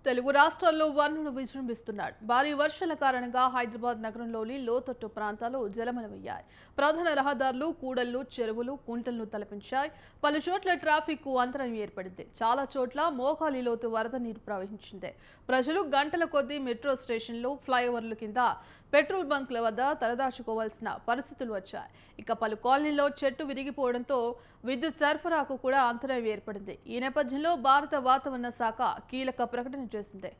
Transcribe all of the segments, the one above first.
తెలుగు రాష్ట్రాల్లో వరుణుడు విజృంభిస్తున్నాడు. భారీ వర్షాల కారణంగా హైదరాబాద్ నగరంలోని లోతట్టు ప్రాంతాలు జలమయమయ్యాయి. ప్రధాన రహదారులు, కూడళ్లు, చెరువులు, కుంటలను తలపించాయి. పలు చోట్ల ట్రాఫిక్ కు అంతరాయం ఏర్పడింది. చాలా చోట్ల మోకాలి లోతు వరద నీరు ప్రవహించింది. ప్రజలు గంటల కొద్దీ మెట్రో స్టేషన్లు, ఫ్లైఓవర్ల కింద, పెట్రోల్ బంక్ల వద్ద తలదాచుకోవాల్సిన పరిస్థితులు వచ్చాయి. ఇక పలు కాలనీల్లో చెట్టు విరిగిపోవడంతో విద్యుత్ సరఫరాకు కూడా అంతరాయం ఏర్పడింది. ఈ నేపథ్యంలో భారత వాతావరణ శాఖ కీలక ప్రకటన చేసింది.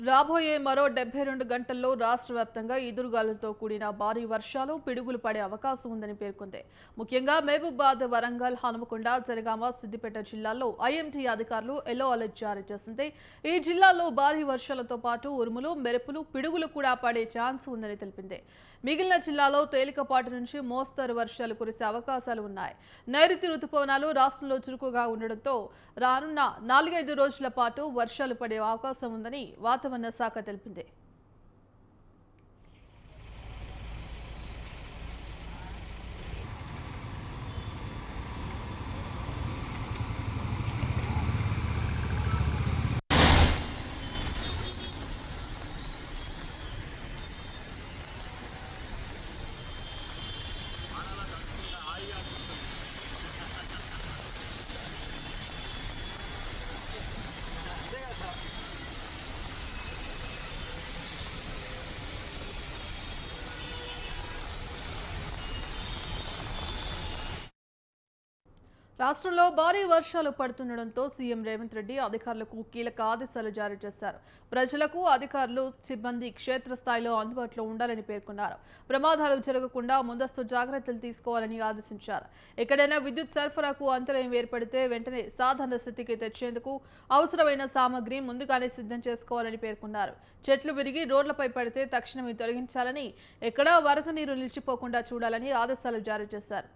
రాబోయే మరో 72 గంటల్లో రాష్ట్ర వ్యాప్తంగా ఈదురుగాలులతో కూడిన భారీ వర్షాలు, పిడుగులు పడే అవకాశం ఉందని పేర్కొంది. ముఖ్యంగా మహబూబాబాద్, వరంగల్, హనుమకొండ, జనగామ, సిద్దిపేట జిల్లాల్లో ఐఎండీ అధికారులు ఎల్లో అలర్ట్ జారీ చేసింది. ఈ జిల్లాల్లో భారీ వర్షాలతో పాటు ఉరుములు, మెరుపులు, పిడుగులు కూడా పడే ఛాన్స్ ఉందని తెలిపింది. మిగిలిన జిల్లాలో తేలికపాటి నుంచి మోస్తరు వర్షాలు కురిసే అవకాశాలు ఉన్నాయి. నైరుతి రుతుపవనాలు రాష్ట్రంలో చురుకుగా ఉండడంతో రానున్న 4-5 రోజుల పాటు వర్షాలు పడే అవకాశం ఉందని వాతావరణ శాఖ తెలిపింది. రాష్ట్రంలో భారీ వర్షాలు పడుతుండటంతో సీఎం రేవంత్ రెడ్డి అధికారులకు కీలక ఆదేశాలు జారీ చేశారు. ప్రజలకు, అధికారులు, సిబ్బంది క్షేత్రస్థాయిలో అందుబాటులో ఉండాలని పేర్కొన్నారు. ప్రమాదాలు జరగకుండా ముందస్తు జాగ్రత్తలు తీసుకోవాలని ఆదేశించారు. ఎక్కడైనా విద్యుత్ సరఫరాకు అంతరాయం ఏర్పడితే వెంటనే సాధారణ స్థితికి తెచ్చేందుకు అవసరమైన సామగ్రి ముందుగానే సిద్ధం చేసుకోవాలని పేర్కొన్నారు. చెట్లు విరిగి రోడ్లపై పడితే తక్షణమే తొలగించాలని, ఎక్కడా వరద నీరు నిలిచిపోకుండా చూడాలని ఆదేశాలు జారీ చేశారు.